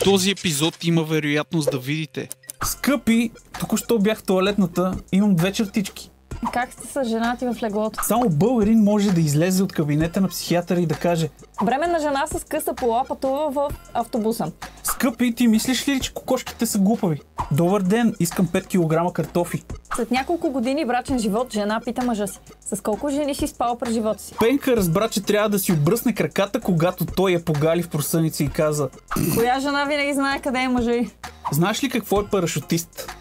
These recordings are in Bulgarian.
Този епизод има вероятност да видите. Скъпи, току-що бях в тоалетната, имам 2 чертички. Как сте с жена ти в леглото? Само българин може да излезе от кабинета на психиатъра и да каже: Бременна жена с къса пола пътува в автобуса. скъпи, ти мислиш ли, че кокошките са глупави? Добър ден, искам 5 кг картофи. След няколко години брачен живот, жена пита мъжа си: с колко жени си спал през живота си? Пенка разбра, че трябва да си обръсне краката, когато той я погали в просъница и каза: Коя жена винаги знае къде е мъжа й? знаеш ли какво е парашутист?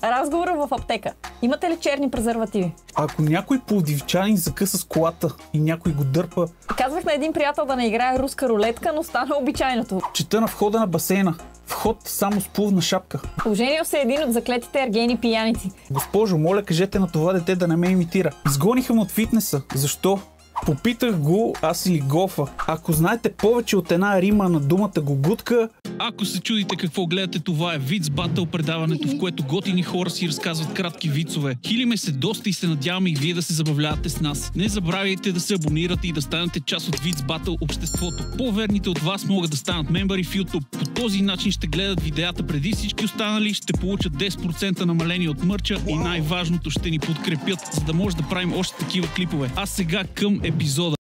Разговора в аптека. Имате ли черни презервативи? Ако някой пловдивчанин закъса с колата и някой го дърпа, Казвах на един приятел да не играе руска рулетка, но стана обичайното. чета на входа на басейна. Вход само с плувна шапка. Оженил се един от заклетите ергени пияници. Госпожо, моля, кажете на това дете да не ме имитира. Изгониха ме от фитнеса. Защо? Попитах го, аз или гофа. Ако знаете повече от една рима на думата гугутка... Ако се чудите какво гледате, това е Виц Батъл, предаването, в което готини хора си разказват кратки вицове. Хилиме се доста и се надяваме и вие да се забавлявате с нас. Не забравяйте да се абонирате и да станете част от Виц Батъл обществото. По-верните от вас могат да станат мембъри в YouTube. По този начин ще гледат видеята преди всички останали, ще получат 10% намаление от мърча и най-важното, ще ни подкрепят, за да може да правим още такива клипове. А сега към епизода.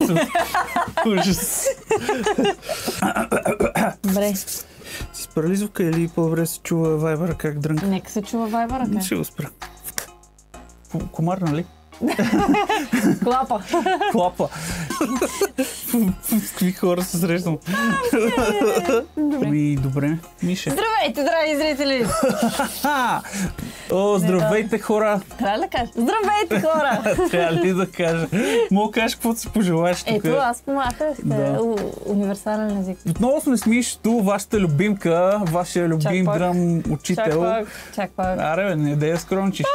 Ужас. Добре, Си спрали звука или по-добре се чува вайбъра как дрънка? нека се чува вайбъра. Ще го спра. Комар, нали? Клапа. Клапа. С какви хора се срещам? Ами, добре, Мише. Здравейте, драги зрители! О, здравейте, хора! Трябва ли да кажа? Здравейте, хора! Трябва ли да кажа? Мога да кажеш каквото си пожелаеш тук. Ето, аз помахах. Да. Универсален език. Отново сме с Мишето, вашата любимка, вашия любим пак. дръм учител. Чак пак. Аре, бе, не да я скромчиш.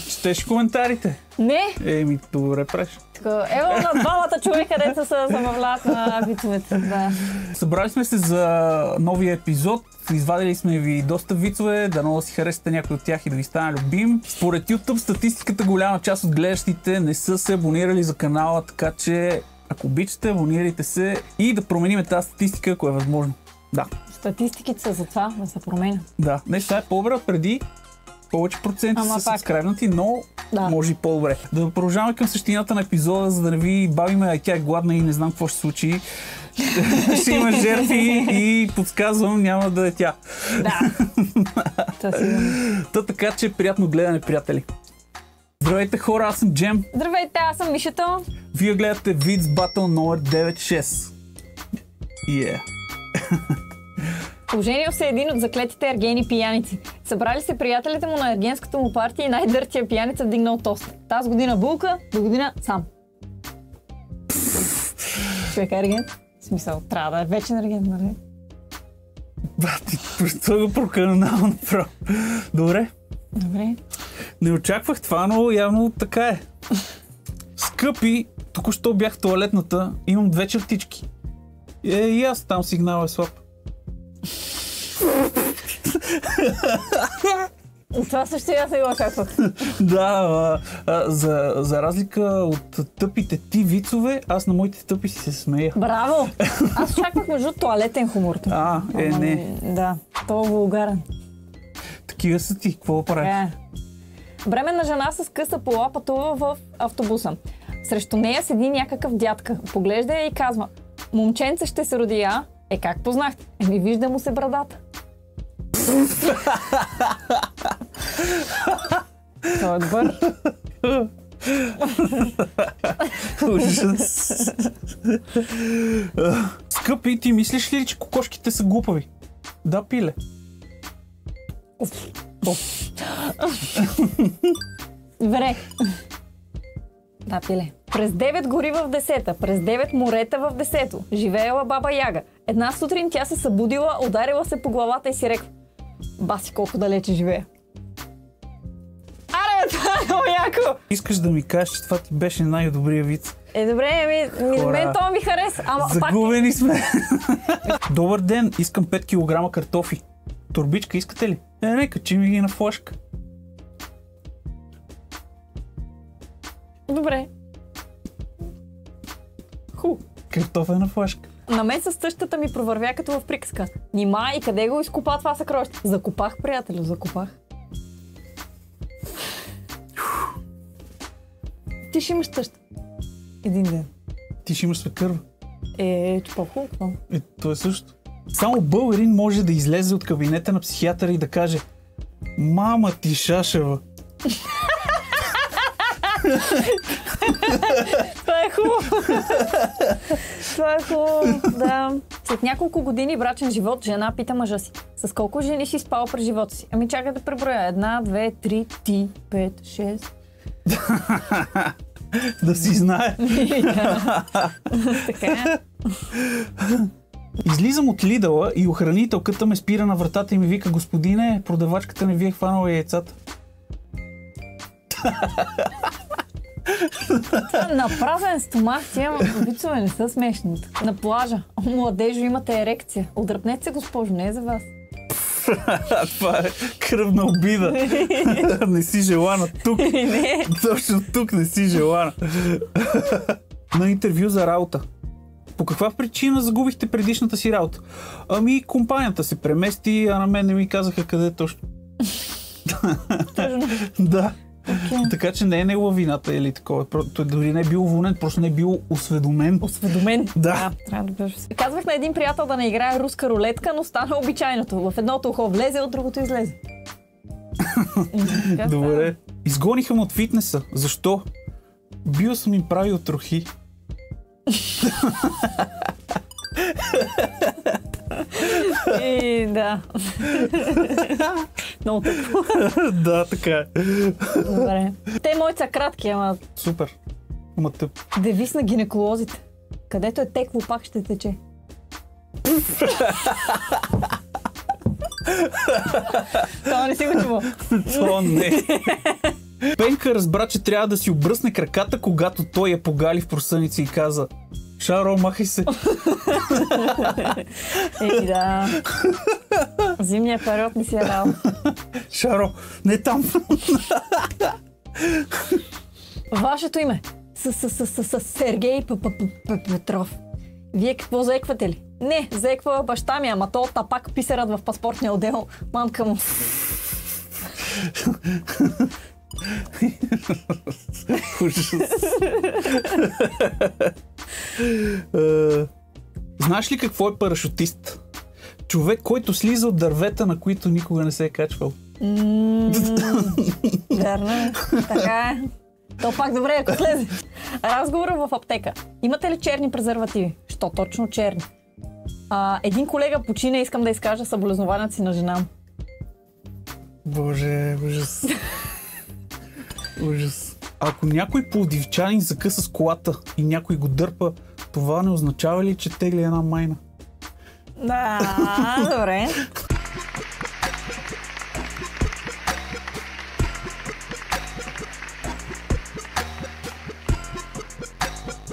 Четеш коментарите. Не! Еми, добре преш. Ево на двамата човека, деца са забавляват на вицовете. Да. Събрали сме се за новия епизод. Извадили сме ви доста вицове, дано да си харесате някой от тях и да ви стане любим. Според YouTube статистиката, голяма част от гледащите не са се абонирали за канала, така че ако обичате, абонирайте се и да променим тази статистика, ако е възможно. Да. Статистиките са за това, да се променят. Да. Нещо е по-добре преди. Повече проценти Ама са пак. сабскрайбнати, но Да. може и по-добре. Да продължаваме към същината на епизода, за да не ви бавиме, а тя е гладна и не знам какво ще се случи. Ще има жертви и подсказвам, няма да е тя. Да. Та така, че приятно гледане, приятели. Здравейте, хора, аз съм Джем. Здравейте, аз съм Мишето. Вие гледате Виц Батъл номер 96. Yeah. Оженил се един от заклетите ергени пияници. Събрали се приятелите му на ергенската му партия и най-дъртия пияница вдигнал тост. Тази година булка, до година сам. Човек е ерген? В смисъл, трябва да е вечен ерген, нали? Бати, просто го проканал направо. Добре. Добре. Не очаквах това, но явно така е. Скъпи, току-що бях в тоалетната, имам 2 чертички. И аз там сигнал е слаб. Това също и аз не го очаквах. Да, за разлика от тъпите ти вицове, аз на моите тъпи си се смея. Браво! Аз очаквах между туалетен хумор. Не. Да, това е вулгарен. Такива са ти, какво правиш? Бременна жена с къса пола пътува в автобуса. Срещу нея седи някакъв дядка. Поглежда я и казва: момченце ще се роди, а? Как познахте? Вижда му се брадата. Той е добър. Ужас. Скъпи, ти мислиш ли, че кокошките са глупави? Да, пиле. Добре. Да, пиле. През 9 гори в 10-та, през 9 морета в 10-то, живеела баба Яга. Една сутрин тя се събудила, ударила се по главата и си рекла: баси колко далече живея. Аре, това е много яко! Искаш да ми кажеш, че това ти беше най-добрият виц? Добре, мен това ми хареса. Ама загубени сме. Добър ден, искам 5 кг картофи. Турбичка искате ли? Нека, че ми ги на флашка. Добре. Картофена флашка. На мен със същата ми провървя като в приказка. Нима и къде го изкопа това съкровище? Закопах, приятелю, закопах. Ти ще имаш тъща. Един ден. Ти ще имаш свекърва. По-хубаво. То е също. Само българин може да излезе от кабинета на психиатъра и да каже: мама ти шашева. Това е хубаво. Това е хубаво, да. След няколко години брачен живот, жена пита мъжа си: с колко жени си спал през живота си? Ами чакай да преброя. 1, 2, 3, ти, 5, 6. Да си знае. Така е. Излизам от Лидъла и охранителката ме спира на вратата и ми вика: господине, продавачката не ви е хванала яйцата. На празен стомах тия вицове не са смешни. На плажа: младежо, имате ерекция. Отдръпнете се, госпожо, не е за вас. Това е кръвна обида. Не си желана тук. Точно тук не си желана. На интервю за работа. По каква причина загубихте предишната си работа? Ами, компанията се премести, а на мен не ми казаха къде точно. Да. Okay. Така че не е негова вината или такова. Той дори не е бил уволнен, просто не е бил осведомен. Осведомен? Да. Трябва да бъдеш. Казвах на един приятел да не играе руска рулетка, но стана обичайното. В едното ухо влезе, от другото излезе. Добре. Изгониха ме от фитнеса. Защо? Бил съм им правил трохи. И да. Много тъпо. Да, така е. Добре. Те моите са кратки, ама... Супер. Ама тъп. Девиз на гинеколозите. Където е текло, пак ще тече. Това не си го чува. То не. Пенка разбра, че трябва да си обръсне краката, когато той я погали в просъница и каза: Шаро, махай се. Да. Зимния период не си е дал. Шаро, не там. Вашето име? С Сергей Петров. Вие какво заеквате ли? Не, заеква баща ми, ама то тапак писарът в паспортния отдел. Мамка му. Знаеш ли какво е парашутист? Човек, който слиза от дървета, на които никога не се е качвал. Верно. Така е. То пак добре, ако слезе. Разговора в аптека. Имате ли черни презервативи? Що точно черни? Един колега почина, искам да изкажа съболезнованията си на жена му. Боже, ужас. Ужас. Ако някой пловдивчанин закъса с колата и някой го дърпа, това не означава ли, че тегли една майна? Да, добре.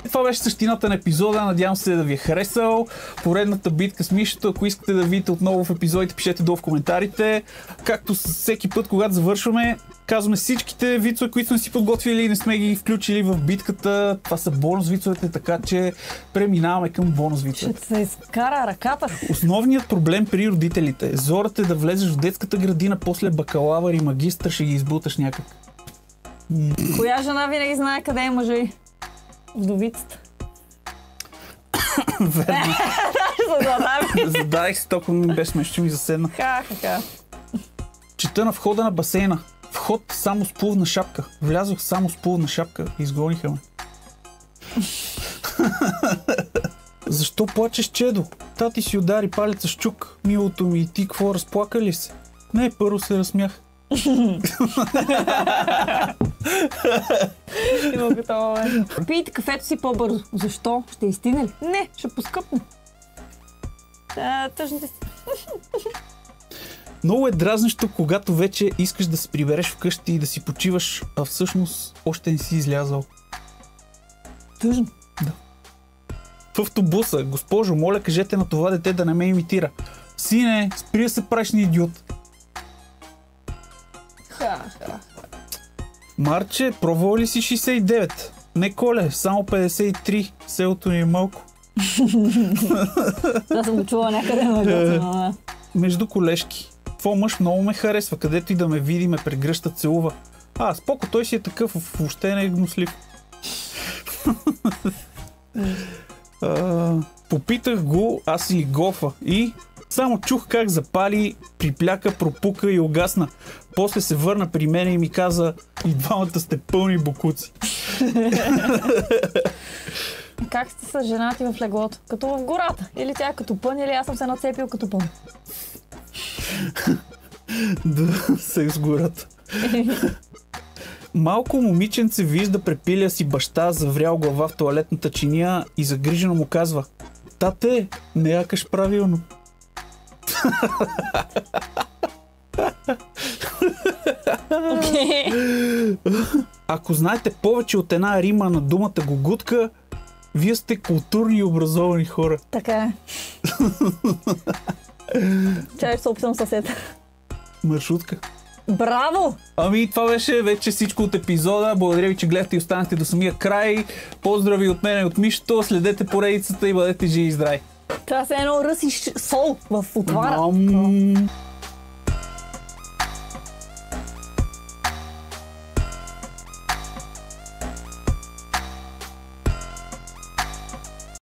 Това беше същината на епизода. Надявам се да ви е харесал. Поредната битка с мишето. Ако искате да видите отново в епизодите, пишете долу в коментарите. Както всеки път, когато завършваме, казваме всичките вицове, които сме си подготвили и не сме ги включили в битката. Това са бонус вицовете, така че преминаваме към бонус вицовете. Ще се изкара ръката. Основният проблем при родителите е зорът е да влезеш в детската градина, после бакалавър и магистър ще ги избуташ някак. Коя жена винаги знае къде е мъжа й? Вдовицата. Верно. Зададих се, толкова ми беше смешно, че ми заседна. Чета на входа на басейна. Вход само с плувна шапка. Влязох само с плувна шапка и изгониха ме. Защо плачеш, чедо? Тати си удари палеца с чук. Милото ми, и ти какво, разплака ли се? Не, първо се разсмях. Пийте кафето си по-бързо. Защо? Ще изтине ли? Не, ще поскъпне. Тъжно си. Много е дразнещо, когато вече искаш да се прибереш вкъщи и да си почиваш, а всъщност още не си излязъл. Тъжно? Да. В автобуса: госпожо, моля, кажете на това дете да не ме имитира. Сине, спри да се правиш на идиот. Марче, пробвал ли си 69? Не, Коле, само 53. Селото ни е малко. Да съм го чула някъде на готино. Между колежки. Твой мъж много ме харесва, където и да ме види, ме прегръща, целува. Споко, той си е такъв, въобще не е гнослив. Попитах го, аз или гофа, и само чух как запали, припляка, пропука и угасна. После се върна при мен и ми каза: и двамата сте пълни бокуци. Как сте с женати в леглото? Като в гората? Или тя е като пън, или аз съм се нацепил като пън? Да, секс в гората. Малко момиченце вижда препилия си баща, заврял глава в тоалетната чиния и загрижено му казва: тате, не якаш правилно. Ако знаете повече от една рима на думата гугутка, вие сте културни и образовани хора. Така е. Чай ще се опитам съсед. Маршрутка. Браво! Това беше вече всичко от епизода. Благодаря ви, че гледахте и останахте до самия край. Поздрави от мен и от Мишто. Следете поредицата и бъдете живи и здрави. Това се едно ръсиш сол в отвара.